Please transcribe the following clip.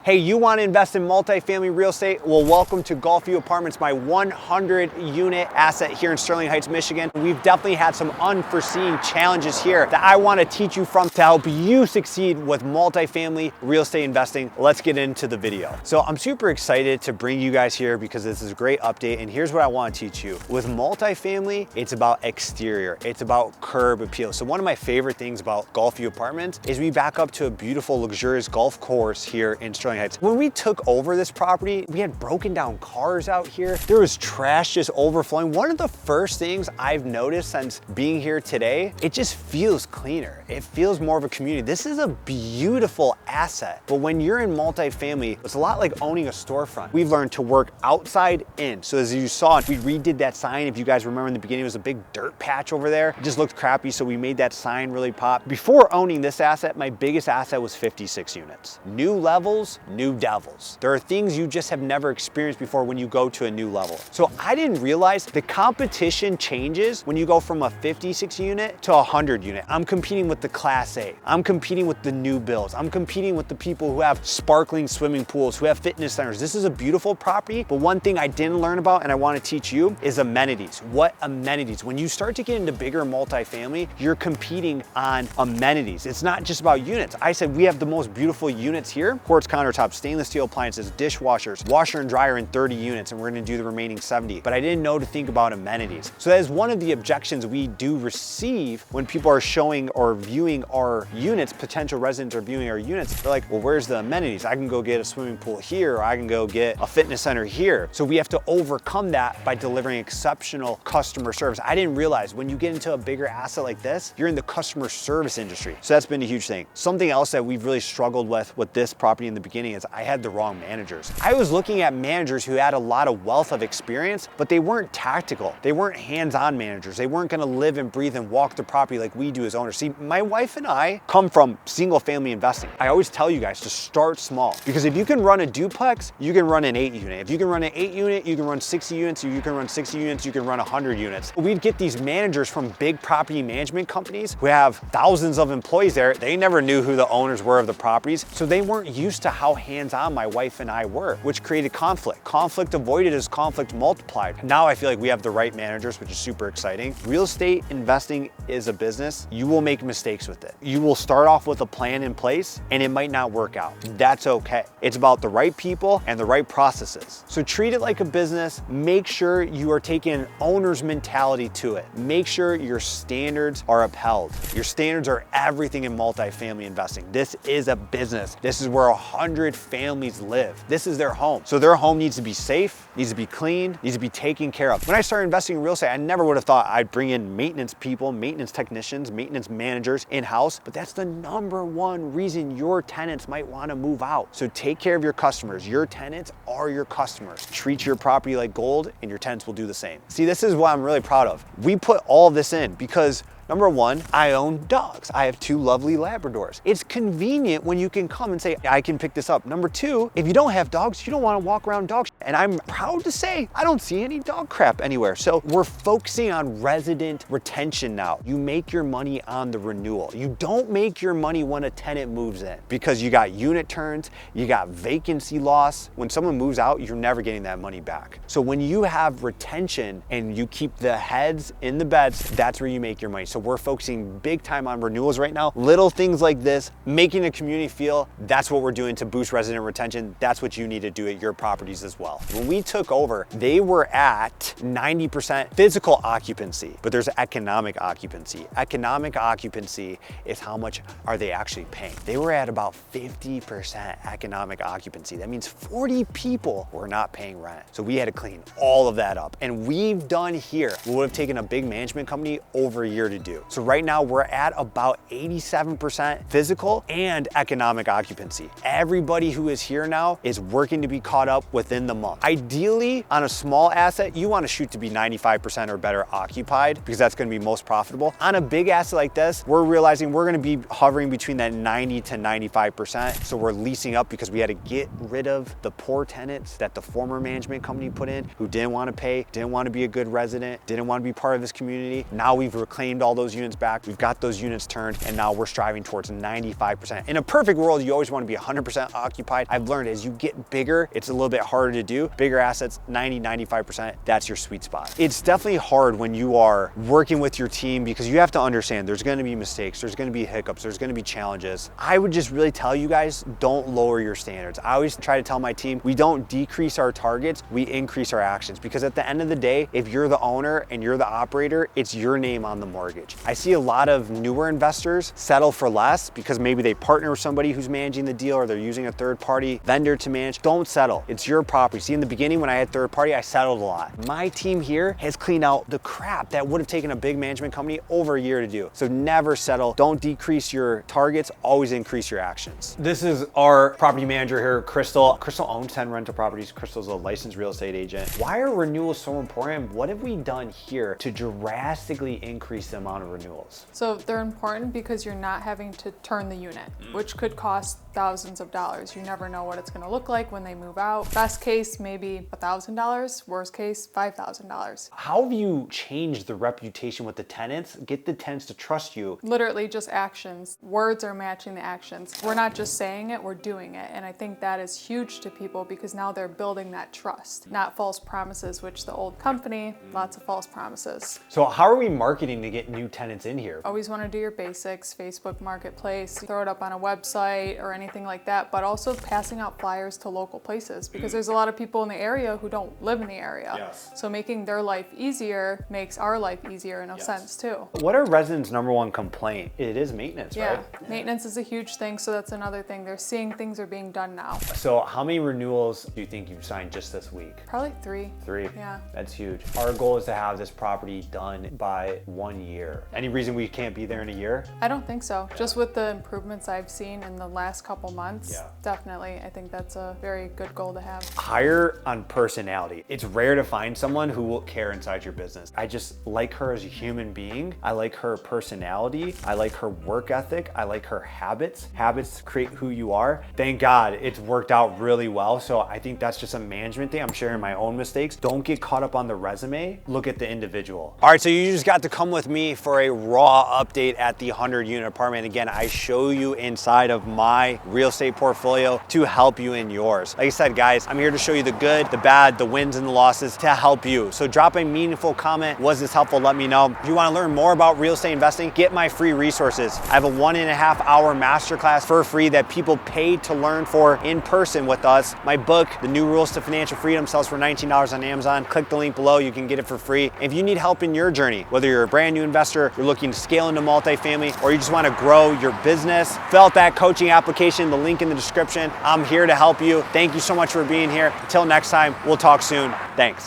Hey, you want to invest in multifamily real estate? Well, welcome to Gulfview Apartments, my 100-unit asset here in Sterling Heights, Michigan. We've definitely had some unforeseen challenges here that I want to teach you from to help you succeed with multifamily real estate investing. Let's get into the video. So I'm super excited to bring you guys here because this is a great update, and here's what I want to teach you. With multifamily, it's about exterior. It's about curb appeal. So one of my favorite things about Gulfview Apartments is we back up to a beautiful, luxurious golf course here in Sterling Heights. When we took over this property, we had broken down cars out here. There was trash just overflowing. One of the first things I've noticed since being here today, it just feels cleaner. It feels more of a community. This is a beautiful asset. But when you're in multifamily, it's a lot like owning a storefront. We've learned to work outside in. So as you saw, we redid that sign. If you guys remember in the beginning, it was a big dirt patch over there. It just looked crappy, so we made that sign really pop. Before owning this asset, my biggest asset was 56 units. New levels, new devils. There are things you just have never experienced before when you go to a new level. So I didn't realize the competition changes when you go from a 56 unit to a 100 unit. I'm competing with the Class A. I'm competing with the new builds. I'm competing with the people who have sparkling swimming pools, who have fitness centers. This is a beautiful property, but one thing I didn't learn about and I want to teach you is amenities. What amenities? When you start to get into bigger multifamily, you're competing on amenities. It's not just about units. I said we have the most beautiful units here: quartz countertops, stainless steel appliances, dishwashers, washer and dryer in 30 units, and we're gonna do the remaining 70. But I didn't know to think about amenities. So that is one of the objections we do receive when people are showing or viewing our units, potential residents are viewing our units. They're like, well, where's the amenities? I can go get a swimming pool here, or I can go get a fitness center here. So we have to overcome that by delivering exceptional customer service. I didn't realize when you get into a bigger asset like this, you're in the customer service industry. So that's been a huge thing. Something else that we've really struggled with this property in the beginning is I had the wrong managers. I was looking at managers who had a lot of wealth of experience, but they weren't tactical. They weren't hands-on managers. They weren't gonna live and breathe and walk the property like we do as owners. See, my wife and I come from single family investing. I always tell you guys to start small, because if you can run a duplex, you can run an 8 unit. If you can run an 8 unit, you can run 60 units. If you can run 60 units, you can run 100 units. We'd get these managers from big property management companies who have thousands of employees there. They never knew who the owners were of the properties, so they weren't used to how hands-on my wife and I were, which created conflict. Conflict avoided is conflict multiplied. Now I feel like we have the right managers, which is super exciting. Real estate investing is a business. You will make mistakes with it. You will start off with a plan in place and it might not work out. That's okay. It's about the right people and the right processes. So treat it like a business. Make sure you are taking an owner's mentality to it. Make sure your standards are upheld. Your standards are everything in multifamily investing. This is a business. This is where 100 families live. This is their home. So their home needs to be safe, needs to be clean, needs to be taken care of. When I started investing in real estate, I never would have thought I'd bring in maintenance people, maintenance technicians, maintenance managers in-house, but that's the #1 reason your tenants might want to move out. So take care of your customers. Your tenants are your customers. Treat your property like gold and your tenants will do the same. See, this is what I'm really proud of. We put all of this in because #1, I own dogs. I have 2 lovely Labradors. It's convenient when you can come and say, I can pick this up. #2, if you don't have dogs, you don't want to walk around dogs. And I'm proud to say, I don't see any dog crap anywhere. So we're focusing on resident retention now. You make your money on the renewal. You don't make your money when a tenant moves in, because you got unit turns, you got vacancy loss. When someone moves out, you're never getting that money back. So when you have retention and you keep the heads in the beds, that's where you make your money. So we're focusing big time on renewals right now. Little things like this, making a community feel, that's what we're doing to boost resident retention. That's what you need to do at your properties as well. When we took over, they were at 90% physical occupancy, but there's economic occupancy. Economic occupancy is how much are they actually paying. They were at about 50% economic occupancy. That means 40 people were not paying rent. So we had to clean all of that up. And we've done here what would have taken a big management company over a year to do. So right now we're at about 87% physical and economic occupancy. Everybody who is here now is working to be caught up within the month. Ideally, on a small asset, you want to shoot to be 95% or better occupied, because that's going to be most profitable. On a big asset like this, we're realizing we're going to be hovering between that 90 to 95%. So we're leasing up because we had to get rid of the poor tenants that the former management company put in, who didn't want to pay, didn't want to be a good resident, didn't want to be part of this community. Now we've reclaimed all those units back. We've got those units turned, and now we're striving towards 95%. In a perfect world, you always want to be 100% occupied. I've learned as you get bigger, it's a little bit harder to do. Bigger assets, 90, 95%, that's your sweet spot. It's definitely hard when you are working with your team because you have to understand there's gonna be mistakes, there's gonna be hiccups, there's gonna be challenges. I would just really tell you guys, don't lower your standards. I always try to tell my team, we don't decrease our targets, we increase our actions, because at the end of the day, if you're the owner and you're the operator, it's your name on the mortgage. I see a lot of newer investors settle for less because maybe they partner with somebody who's managing the deal or they're using a third-party vendor to manage. Don't settle. It's your property. See, in the beginning when I had third-party, I settled a lot. My team here has cleaned out the crap that would have taken a big management company over a year to do. So never settle. Don't decrease your targets. Always increase your actions. This is our property manager here, Crystal. Crystal owns 10 rental properties. Crystal's a licensed real estate agent. Why are renewals so important? What have we done here to drastically increase the amount of renewals? So they're important because you're not having to turn the unit, which could cost thousands of dollars. You never know what it's going to look like when they move out. Best case, maybe $1,000. Worst case, $5,000. How have you changed the reputation with the tenants? Get the tenants to trust you. Literally just actions. Words are matching the actions. We're not just saying it, we're doing it. And I think that is huge to people because now they're building that trust, not false promises, which the old company, lots of false promises. So how are we marketing to get new tenants in here? Always want to do your basics, Facebook Marketplace, throw it up on a website or anything like that, but also passing out flyers to local places because there's a lot of people in the area who don't live in the area. Yes. So making their life easier makes our life easier in a sense too. What are residents' number one complaint? It is maintenance, right? Yeah, maintenance is a huge thing, so that's another thing. They're seeing things are being done now. So how many renewals do you think you've signed just this week? Probably 3. 3? Yeah. That's huge. Our goal is to have this property done by 1 year. Any reason we can't be there in a year? I don't think so. Just with the improvements I've seen in the last couple months, definitely, I think that's a very good goal to have. Hire on personality. It's rare to find someone who will care inside your business. I just like her as a human being. I like her personality. I like her work ethic. I like her habits. Habits create who you are. Thank God it's worked out really well. So I think that's just a management thing. I'm sharing my own mistakes. Don't get caught up on the resume. Look at the individual. All right, so you just got to come with me for a raw update at the 100-unit apartment. Again, I show you inside of my real estate portfolio to help you in yours. Like I said, guys, I'm here to show you the good, the bad, the wins and the losses to help you. So drop a meaningful comment. Was this helpful? Let me know. If you want to learn more about real estate investing, get my free resources. I have a 1.5-hour masterclass for free that people paid to learn for in person with us. My book, The New Rules to Financial Freedom, sells for $19 on Amazon. Click the link below. You can get it for free. If you need help in your journey, whether you're a brand new investor, you're looking to scale into multifamily, or you just want to grow your business, fill out that coaching application, the link in the description. I'm here to help you. Thank you so much for being here. Until next time, we'll talk soon. Thanks.